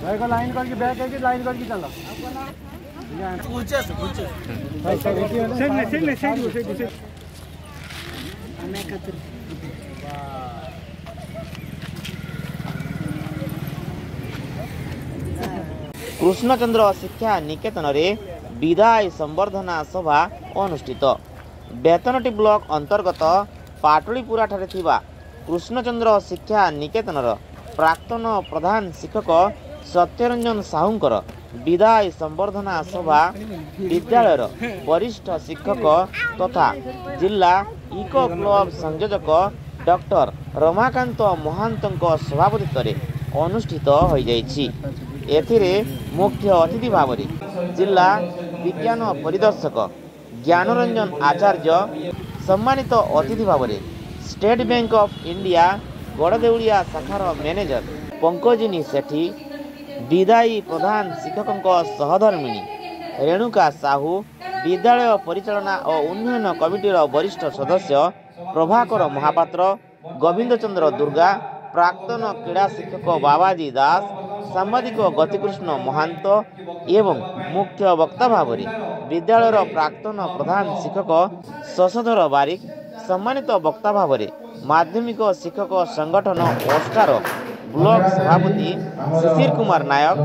Line करके back करके line करके चलो कृष्णचंद्र शिक्षा निकेतन रे विदाय संवर्धना सभा अनुष्ठित। बेतनटी ब्लॉक अंतर्गत पाटुलीपुरा ठारे थिबा कृष्णचंद्र शिक्षा निकेतनर प्राक्तन प्रधान शिक्षक सत्यरंजन साहूंकर विदाय संवर्धना सभा विद्यालयर वरिष्ठ शिक्षक तथा जिला इको क्लब संयोजक डॉक्टर रमाकांत महांतों सभापतित्व अनुष्ठित हो जाइछि। एथिरे मुख्य अतिथि भाव जिला विज्ञान परिदर्शक ज्ञानरंजन आचार्य, सम्मानित अतिथि भाव स्टेट बैंक ऑफ इंडिया गड़देउलिया शाखार मैनेजर पंकजिनी सेठी, विदायी प्रधान शिक्षकों सहधर्मिणी रेणुका साहू, विद्यालय परिचालना और उन्नयन कमिटीर वरिष्ठ सदस्य प्रभाकर महापात्र, गोविंद चंद्र दुर्गा, प्राक्तन क्रीड़ा शिक्षक बाबाजी दास, सांबादिक गतिकृष्ण महांत एवं मुख्य वक्ता भाव विद्यालयर प्राक्तन प्रधान शिक्षक शशधर बारिक, सम्मानित वक्ता भाव माध्यमिक शिक्षक संगठन ओस्टार ब्लॉक सभापति शिशिर कुमार नायक,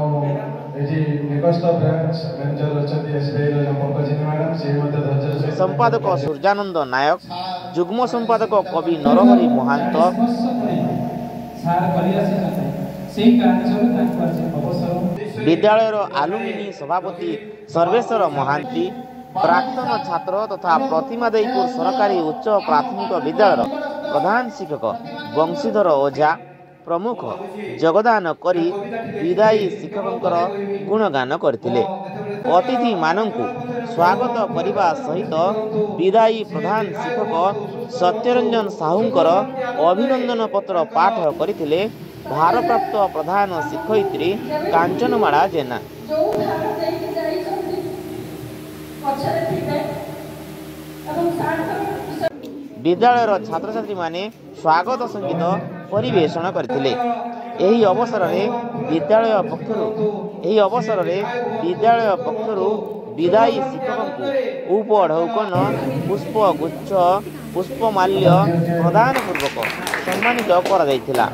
संपादक सूर्यानंद नायक, जुग्म संपादक कवि नरहरि महांत, विद्यालयर आलुमिनी सभापति सर्वेश्वर महांती, प्राक्तन छात्र तथा प्रतिमादेईपुर सरकारी उच्च प्राथमिक विद्यालयर प्रधान शिक्षक वंशीधर ओझा प्रमुख योगदान करी विदायी शिक्षकंकर गुणगान करथिले। अतिथि मानंकु स्वागत करने सहित विदायी प्रधान शिक्षक सत्यरंजन साहूंकर अभिनंदन पत्र पाठ करथिले भारप्राप्त प्रधान शिक्षयित्री कांचनमाला जेना। विद्यालयर छात्र छात्री माने स्वागत संगीत परिवेषण करथिले। एही अवसर में विद्यालय पक्षरु विदायी शिक्षक उपढौकन पुष्पगुच्छ पुष्पमाल्य प्रदान पूर्वक सम्मानित कर दैथिला।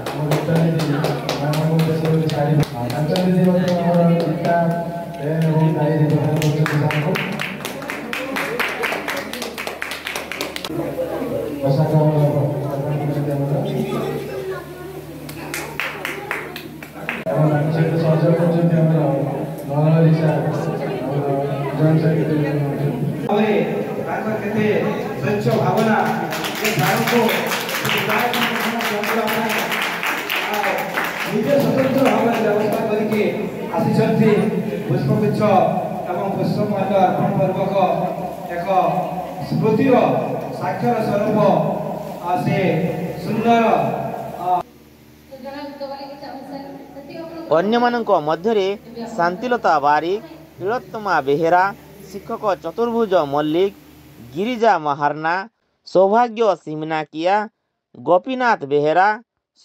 पुष्पगुच्छ एवं पुष्पमाल्य अर्पण पूर्वक एक स्मृतिर साक्षर स्वरूप से सुंदर अन्यमानंक मध्यरे शांतिलता बारिक, तिलोत्तमा बेहेरा, शिक्षक चतुर्भुज मल्लिक, गिरिजा महारना, सौभाग्य सिमनाकिया, गोपीनाथ बेहेरा,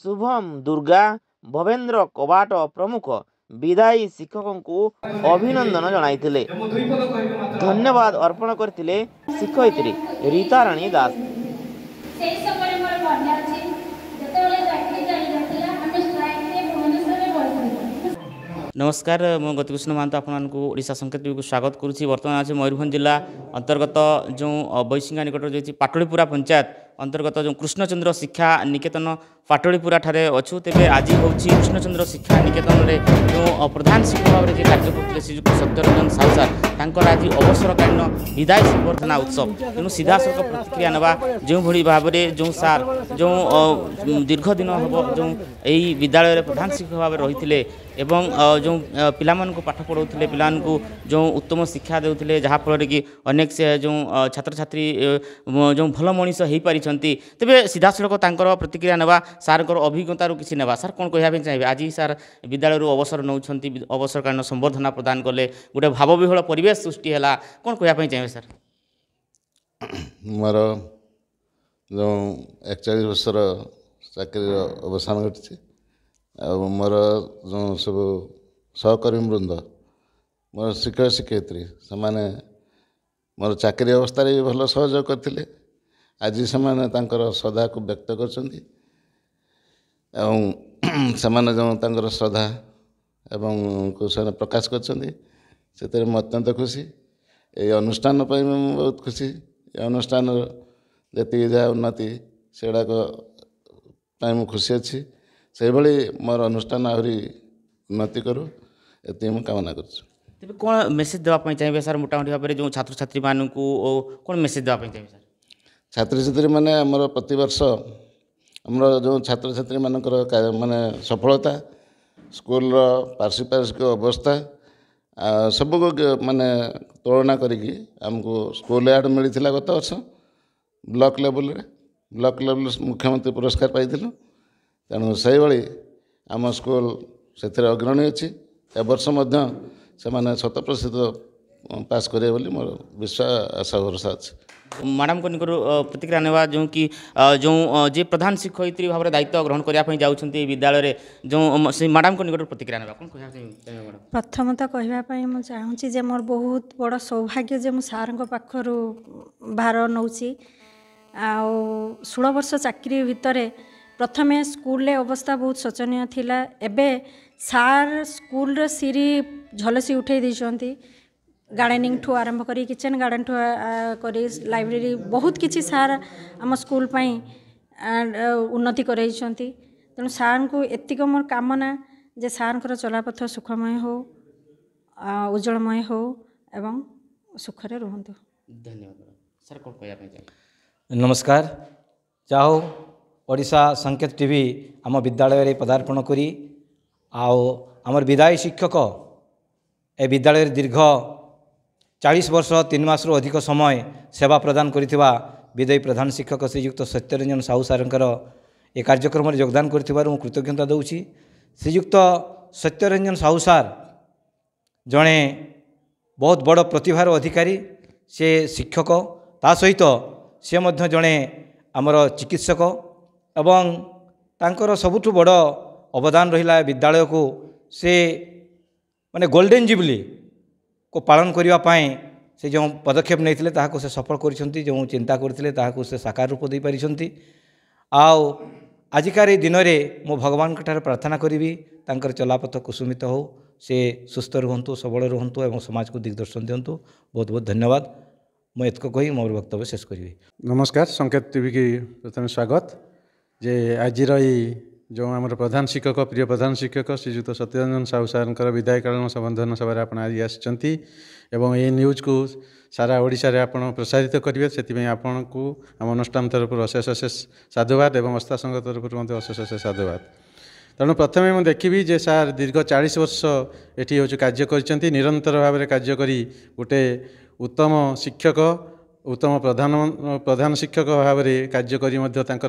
शुभम दुर्गा, भवेंद्र कबाट प्रमुख विदायी शिक्षकों को अभिनंदन जनाइथिले। धन्यवाद अर्पण करथिले शिक्षयित्री रीताराणी दास। नमस्कार, मो गतिकृष्ण महांत आपको ओडिशा संकेत को स्वागत करुँच। बर्तमान आज मयूरभंज जिला अंतर्गत जो बैसिंगा निकट जो पाटुलीपुरा पंचायत अंतर्गत जो कृष्णचंद्र शिक्षा निकेतन पाटुलीपुरा ठारे अच्छु। तेज आज हूँ कृष्णचंद्र शिक्षा निकेतन में जो प्रधान शिक्षक भाव में कार्य करते श्रीजुक्त सत्यरंजन साहू सार आज अवसरकालीन विदाय संवर्धना उत्सव। तेणु सीधासख प्रतिक्रिया नवा जो भाव में जो सार जो दीर्घ दिन हम जो यही विद्यालय प्रधान शिक्षक भाव रही एवं जो पिला पाठ पढ़ाते पिला जो उत्तम शिक्षा देते जहाँफल कि अनेक से जो छात्र छात्री जो भल मनीष हो पारी तेरे सीधासख तर प्रतिक्रिया नवा सार अभिज्ञतार किसी ना सार कौन कहना चाहिए आज सार विद्यालय अवसर नौ अवसरकालीन संवर्धना प्रदान कले गोटे भावविहल परिवेश सृष्टि है कौन कहना चाहिए सार? मोर जो 41 वर्षर चाकरी अवसान घटी मोर जो सब सहकर्मी वृंद मोर शिक्षक शिक्षयित्री से मोर चाकरी अवस्था भी भल सहयोग करते आज से श्रद्धा को व्यक्त कर जो श्रद्धा एवं को प्रकाश कर अत्यंत खुशी ये अनुष्ठान पर बहुत खुशी ये अनुष्ठान जी जहाँ उन्नति से मुझे खुशी अच्छी से भाई मोर अनुष्ठान आहरी उन्नति करूँ ये मुझे कामना कर तेज कौन मेसेज देवाई चाहिए सर मोटामोटी भाव में जो छात्र छात्री मानू कौन मेसेज देवाई चाहिए सर छात्र छात्री मैंने आमर प्रति वर्ष आमर जो छात्र छात्री मानकर माने सफलता स्कूल पार्श्विक अवस्था सब माने तुलना करिकी आमको स्कूल एड मिलता गत वर्ष ब्लॉक लेवल मुख्यमंत्री पुरस्कार पाई तेणु से भाई आम स्कूल से अग्रणी अच्छी ए वर्ष से 100% पास करेंगे बोली मोर विश्वास आशा भरोसा अच्छे मैडम को निकट प्रतिक्रिया नेवा जो कि जो जे प्रधान शिक्षयित्री भाव में दायित्व ग्रहण करने जाऊँगी विद्यालय जो से मैडम को निकट प्रतिक्रिया नेवा कौन कहना प्रथमतः कहवाई मुझे चाहूँगी जे मोर बहुत बड़ सौभाग्य जे मु सार पाखर भार नौची आ 16 वर्ष चाकरी भितर प्रथमे स्कूल अवस्था बहुत शोचनीय थिला एबे सार स्कूल सीरी झलसी उठे देइछंती गार्डनिंग ठू आरंभ करी किचन गार्डन ठू करी लाइब्रेरी बहुत किछि सार आम स्कूल पई उन्नति करैछंती तेणु सार को एतिक मोर कामना जे सार चलापथ सुखमय हो उज्जवलमय हो एवं सुखरे रुहंतु। धन्यवाद सर कौन कहना नमस्कार चाहो ओडिशा संकेत टीवी आम विद्यालय पदार्पण करी आमर विदायी शिक्षक ए विद्यालय दीर्घ 40 वर्ष 3 मास अधिक समय सेवा प्रदान करिथिबा विदायी प्रधान शिक्षक श्रीयुक्त सत्यरंजन साहू सारंकर ए कार्यक्रम में योगदान करिथिबारु कृतज्ञता दउछि। श्रीयुक्त सत्यरंजन साहू सार जड़े बहुत बड़ प्रतिभार अधिकारी से शिक्षक ता सहित से मध्य जड़े आमर चिकित्सक एवं तांकर सबुठु बड़ अवदान रहिला विद्यालय को से माने गोल्डन जुबली को पालन करने पाए से जो पदक्षेप नहीं ताकू से सफल करिसेंती जो चिंता करथिले ताकू से साकार रूप दे पारिसेंती। आजिकार दिन में मो भगवान ठारे प्रार्थना करी तांकर चलापथ कुसुमित हो से सुस्थ रुहंतु सबल रुहंतु एवं समाज को दिग्दर्शन दिंतु। बहुत बहुत धन्यवाद। मैं एतक कही मोर वक्तव्य शेष करी। नमस्कार संकेत टीवी की प्रथम स्वागत जे आज जो आम प्रधान शिक्षक प्रिय प्रधान शिक्षक श्रीयुक्त सत्यरंजन साहू सार विदायकालीन संबोधन सभा आप आज आसी ये न्यूज को सारा ओडिशा रे आपण प्रसारित करेंगे से आपण को आम अनुष्ठान तरफ अशेष अशेष साधुवाद एवं आस्था संघ तरफ अशेष अशेष साधुवाद। तेणु प्रथम मुझे देखी जे सार दीर्घ 40 वर्ष ये हूँ कार्य कर निरंतर भाव में कार्य करी गोटे उत्तम शिक्षक उत्तम प्रधान शिक्षक भाव में कार्य करी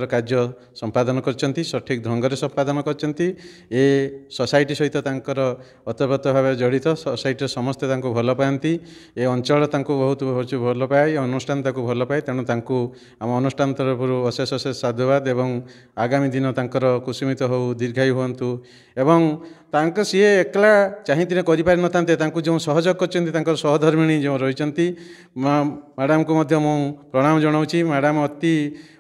कार्य संपादन करछंती सठिक ढंग से संपादन करछंती। ए सोसाइटी सहित अतप्रत भाव जड़ित सोसाइटी समस्ते भल पाती ए अंचल बहुत भल पाए अनुष्ठान भल पाए तेणु आम अनुष्ठान तरफ अशेष अशेष साधुवाद एवं आगामी दिन कुसुमित हो दीर्घायु हूँ एवं सी एकला चाहिए कर जो सहयोग कर सहधर्मिणी जो रही मैडम को प्रणाम जनाऊँगी। मैडम अति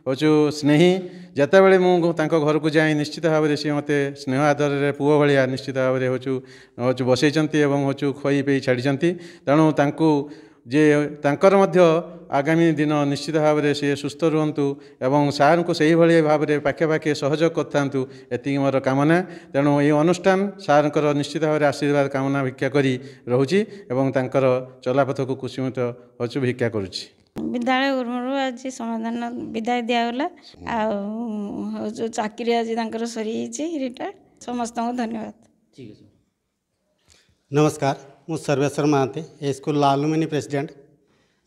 हूँ स्नेही जितेबाला मुझे घर को जाए निश्चित भाव में सी मत स्नेह आदर पुओ भाया निश्चित भाव में हूँ बसई हूँ खुई पे छाड़ी तेणु जे तांकर मध्य आगामी दिन निश्चित भाव में सी सुस्थ रुहंतु एवं सार को सही भाई भाव में पाखे पाखे सहयोग करथांतु एति मोर कामना। तेणु ये अनुष्ठान सार निश्चित भाव में आशीर्वाद कामना भिक्षा करी रहूची एवं तांकर चलापथ को कुसुमित हूँ भिक्षा करुची। विद्यालय गुरु आज समाधान विदाय दिगला जो चाकरी आज सरी रिटायर्ड समस्त धन्यवाद। ठीक है। नमस्कार मु सर्वेश्वर महांती ए स्कूल आलुमिनी प्रेसिडेंट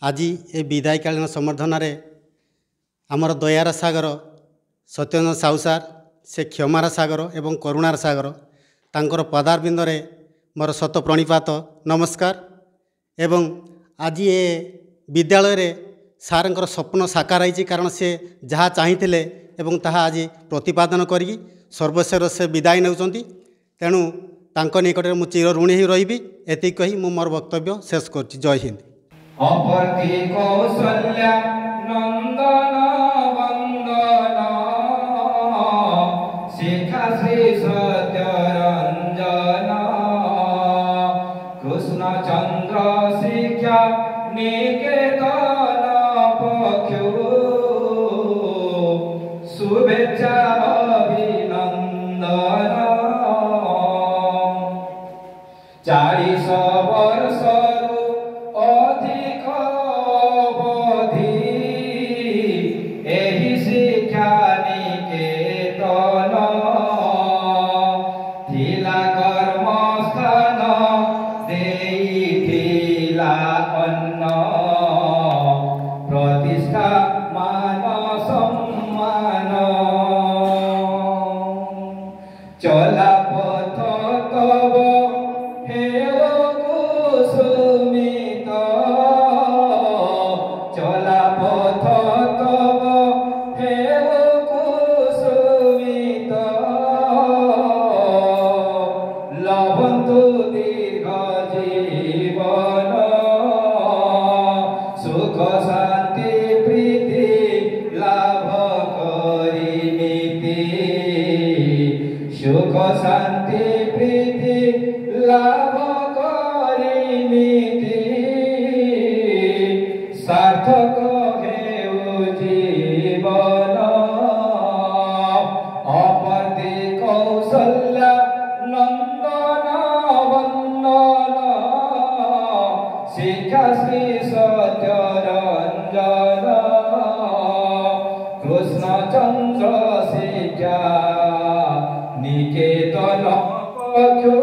आज ये विदायकालीन संबर्धन आमर दयार सागर सत्यरंजन साहू सार से क्षमार सागर एवं करुणार सागर तांकर पदारबिंदे मोर शत प्रणिपात नमस्कार। एवं आज ये विद्यालय रे सारंकर स्वप्न साकार होती कारण से जहाँ चाहिए एवं ताहा आज प्रतिपादन करी सर्वस्वर से विदाय नेउचंती। तेणु तांको निकट में चिर ऋणी ही रही एति कही मु मोर वक्तव्य शेष कर। जय हिंद। अपर्ति कौशल्या नंदन वंदन शिखा श्री सत्यरंजन कृष्ण चंद्र शिक्षा निकेतन पक्षु शुभेच्छा अभिनंदन 40 वर्ष अधिक अवधि एहि शिक्षा निकेतन थिला कर्मस्थान देइथिला अन्न प्रतिष्ठा मान सम्मान चला पथ तब हेव कुसुमित चला पथ तब हेव कुसुमित लभन्तु दीर्घ जीवन सुख शान्ति प्रीति लाभ करिनीति सुख शान्ति प्रीति लाभ करिनीति सार्थक हेउ जीवन अपर्ति कौशल्या नंदन वंदन शिक्षा श्री सत्यरंजन कृष्ण चंद्र शिक्षा निकेतन पक्ष